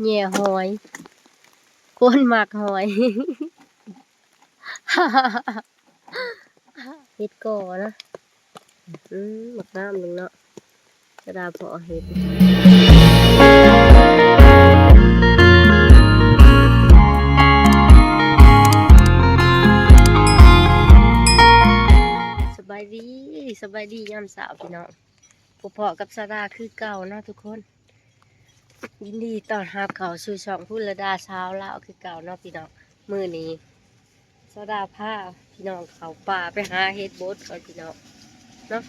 แย่หอยคนหมักหอยเฮ็ดก่อนะหมักน้ำหนึ่งเนาะกระดาษพอเฮ็ดสบายดียามสาวพี่น้องพอกับสาดาคือเก่านะทุกคนยินดีต้อนรับเขาสู่ช่องพูดระดาเช้าแล้วคือเก่าเนาะพี่น้องมื้อนี้สาดาผ้าพี่น้องเขาป่าไปหาเฮ็ดบดก่อนพี่น้องเนาะ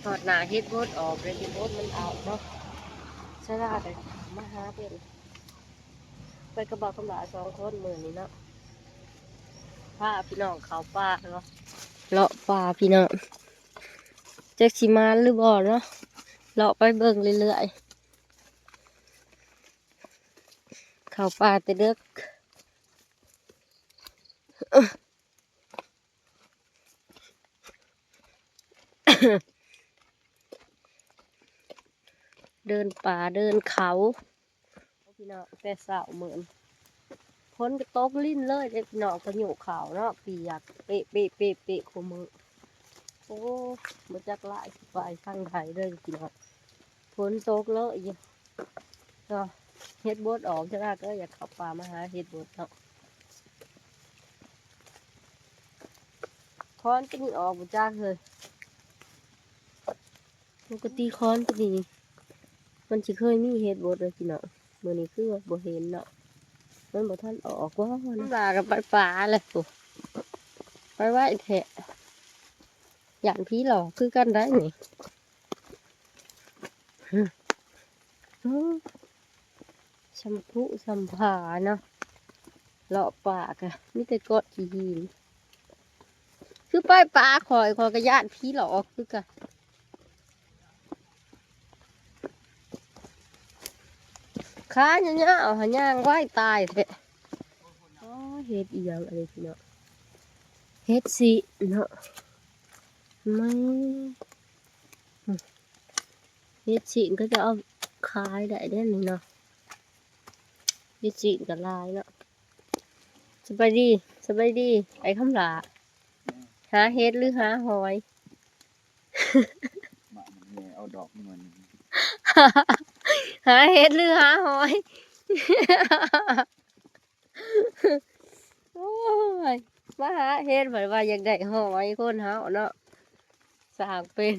ถอดหน้าเฮ็ดบดออกเลยเฮ็ดบดมันเอาเนาะสาดาไปมาหาเป็นไปกระบอกกระบะ2 คนมื้อนี้เนาะผ้าพี่น้องเขาป่าเนาะเลาะป่าพี่น้องจักสิมาหรือบ่เนาะเลาะไปเบิ่งเรื่อยๆเขาป่าแต่เด็กเดินป่าเดินเขาพี่น้องแต่สาวเหมือนพ้นก็ตกลิ้นเลยเด็กพี่น้องก็อยู่เขาเนาะเปียกเปะเปะเปะเปะขมือโอ้มาจากไล่ไปข้างไทยเลยพี่น้องพ้นตกเลยก็เฮ็ดบดออกจะได้ก็อยากขับป่ามาหาเฮ็ดบดเนาะค้อนก็นี่ออกมาจากเลยปกติค้อนก็นี่มันจะเคยมีเฮ็ดบดเลยพี่น้องมื้อนี้คือว่าบ่เห็นเนาะมันบ่ทันออกว่าน้ำลากับไปป่าเลยปุ๊ไปไหว้แทะอย่างพี่หลอกคือกันได้นี่ชัมพูสัมผาเนาะเลาะป่ากะมีแต่กอดขี้หินคือไปป่าคอยกระยานพี่หลอกคือกันขาเนี่ยเอาหางไหว้ตายแท้อ๋อเฮ็ดอีหยังอะไรพี่เนาะเฮ็ดสิเนาะไม่เฮ็ดสิก็จะเอาขายได้เด้นี่เนาะเฮ็ดสิก็ลายเนาะสบายดีไอ้คำลาหาเฮ็ดหรือหาหอยเอาดอกมันหาเฮ็ดหรือหาหอยโอ้ยมาหาเฮ็ดเหมือนว่าอยากได้หอยคนเฮาเนาะสร้างเป็น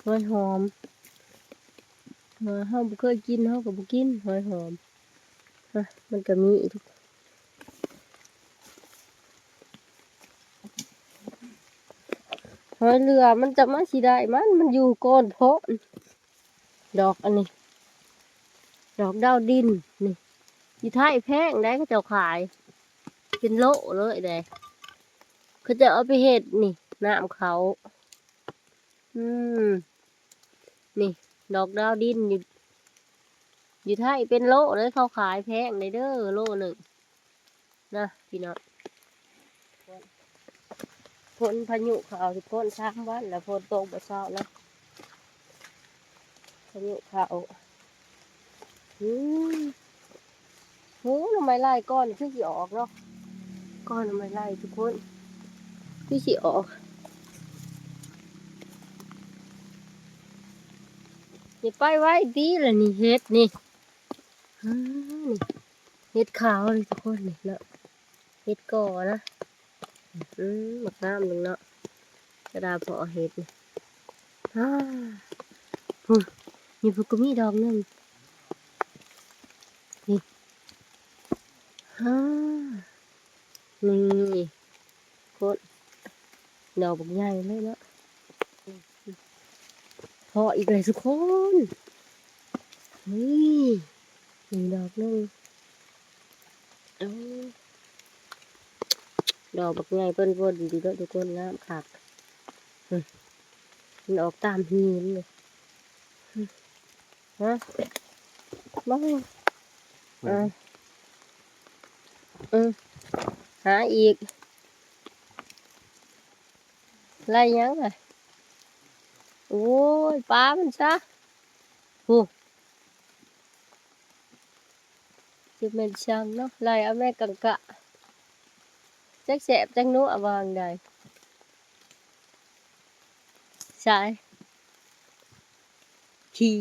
หอยหอมเฮาบ่เคยกินเฮาก็บ่กินหอยหอมมันก็มีทุกหอยเรือมันจะมาสิได้มันอยู่ก้นโพะดอกอันนี้ดอกดาวดินนี่อยู่ท้ายแพงได้เขาเจ้าขายเป็นโลเลยเด้เขาจะเอาไปเฮ็ดนี่น้ำเขานี่ดอกดาวดินอยู่ท้ายเป็นโลเลยเขาขายแพงเลยเด้อโลหนึ่งนะพี่น้องฝนพายุเขาทุกคน3 วันแล้วฝนตกบ่เช้าแล้วพายุเขาโหทำไมไล่ก้อนคือสิออกเนาะก้อนทำไมไล่ทุกคนคือสิออกอย่าไปไว้ดีเลยนี่เฮ็ดนี่นี่เฮ็ดขาวเลยทุกคนนี่เนาะเฮ็ดก่อนะหมักน้ำหนึ่งเนาะกระดาษพอเฮ็ดนี่นี่พวกก็มีดอกหนึ่งนี่นี่โคตรดอกบักใหญ่เลยเนาะพออีกเลยทุกคนนี่1 ดอกหนึ่งดอกบักใหญ่เพิ่นวนดีๆด้วยทุกคนงามคักมันออกตามหินเลยมาหาอีกไล่ยัง โอ้ยปลามันซะโอ้จะเป็นช่างเนาะไล่เอาแม่กังกะจักแสบจักนัววางได้ใช่ขี่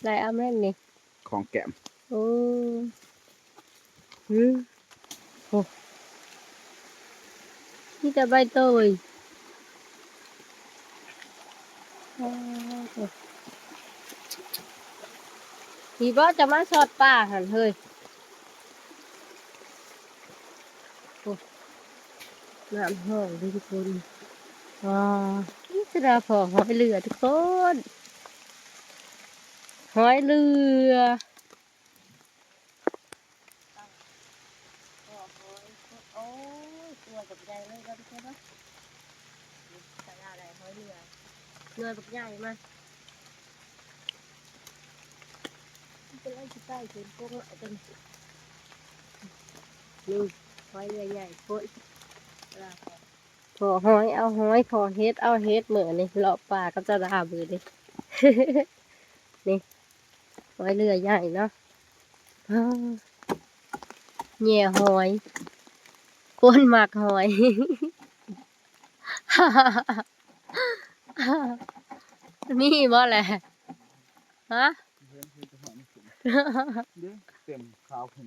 ไล่เอาแม่นี่ ของแก้ม โอ้หืมโอ้นี่แต่ใบเตยอ้าวพี่บ่จะมาสอดป่าหันเฮ้ยโอ้น้ำห้องด้วยทุกคนว้าวนี่จะดาพอหอยเรือทุกคนหอยเรือโอ้ยตัวกับใหญ่เลยก็ใช่ปะสาระอะไรหอยเรือเรือแบบใหญ่มากเป็นไรที่ใต้ถึงพวกเราเป็นนี่หอยเรือใหญ่โคตรพอหอยเอาหอยพอเฮ็ดเอาเฮ็ดเหมือนนี่เลาะป่าก็จะด่าเบือเลย นี่หอยเรือใหญ่เนาะอ้าวแหย่หอยคนหมักหอย มีบ่แหละฮะ เต็มข้าวขึ้น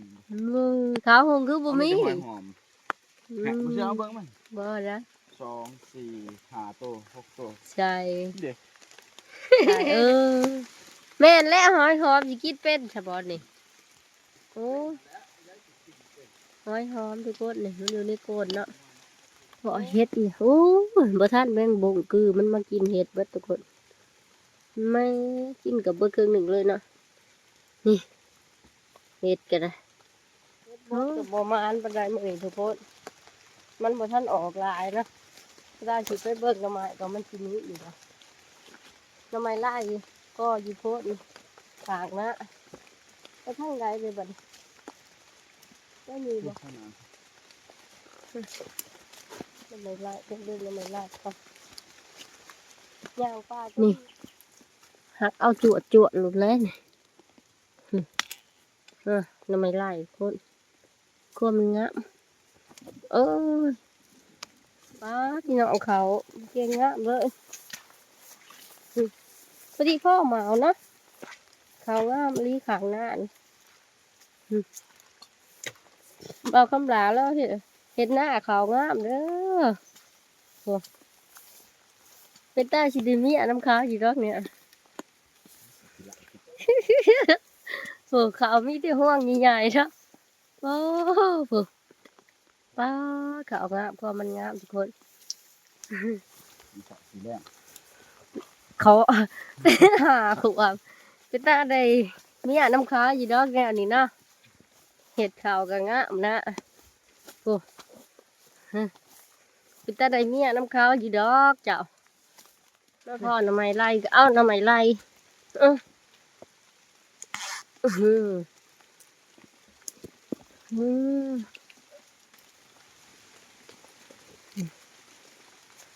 มือขาวหงคือบ่มี หอยหอม อื แหะ ม ผู้ชายเอาเบิ้งมั้ย บ่นะ 2 4 5ตัว6ตัว ใช่ เด็ก ใช่แม่นและหอยหอมสิกินเป็นฉบ่นี่โอ้หอยหอมทุกคนนี่มันอยู่ในโกนเนาะพอเฮ็ดนี่โอ้ยบ่ทันแม่งบงคือมันมากินเฮ็ดเบิดทุกคนไม่กินกับเบิดครึ่งหนึ่งเลยเนาะนี่เฮ็ดกันนะโอ้ยบ่มาอันปานใดมื้อนี้ทุกคนมันบ่ทันออกหลายนะได้สิไปเบิ่งหน่อไม้ก็มันสิมีอีกอะหน่อไม้ลายก็อยู่โพดนี่ฝากนะไปทางใดเลยบัดนี้ไม่มีบ่ ขนาด หน่อไม้ลายเบิ่งหน่อไม้ลายก่อนย่างป้านี่หักเอาจวดหลุดเลยนี่หน่อไม้ลายคนควมันงามเอ้ยป้าพี่น้องเขาเก่งงามเลยพอดีพ่อมาเอานะเขางามลีขางหน้านี่เอาคำลาแล้วเห็นหน้าเขางามเด้อโอ้เป็นตาชิดิมีอันน้ำขาวอยู่ดอกเนี่ย โอ้เขามีแต่ห่วงใหญ่ๆเนาะโอ้โหป้าเขางามพอมันงามทุกคน มีสองสีแดง เขา หาขวบเป็นตาใดมีอันน้ำขาวอยู่ดอกเนี่ยนี่เนาะเห็ดขาวก็งามนะโอ้เป็นตาใดมีอันน้ำขาวอยู่ดอกเจ้าแล้วพอหน่อไม้ไล่ก็เอาหน่อไม้ไล่เอออื้อหืออืม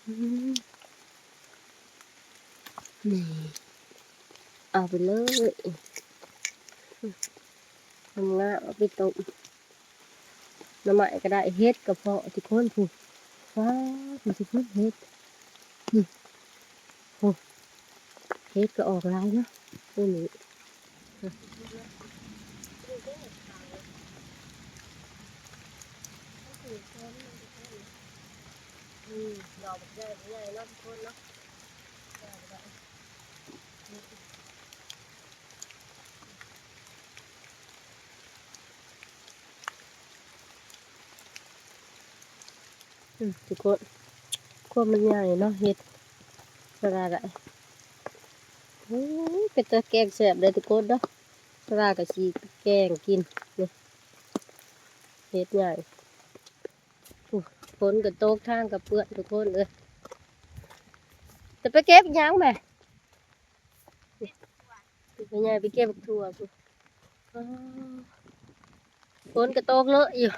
อืมนี่เอาไปเลยทำงานเอาไปต้มหน่อไม้ก็ได้เฮ็ดกระเพาะทุกคนผูกว้าวทุกคนเฮ็ดนี่โอ้เฮ็ดก็ออกหลายเนาะตัวนี้ดอกใหญ่ใหญ่เนาะทุกคนเนาะทุกคนความมันใหญ่เนาะเฮ็ดสลาได้โอ้ยเป็นตะแกงแซ่บเลยทุกคนเนาะสลากับชีแกงกินนี่เฮ็ดใหญ่อู้ฝนกับตกทางกับเปื้อนทุกคนเลยจะไปเก็บหยังแม่ไปใหญ่ไปเก็บบักถั่วพุ่นอ้าวฝนกับตกเลอะอยู่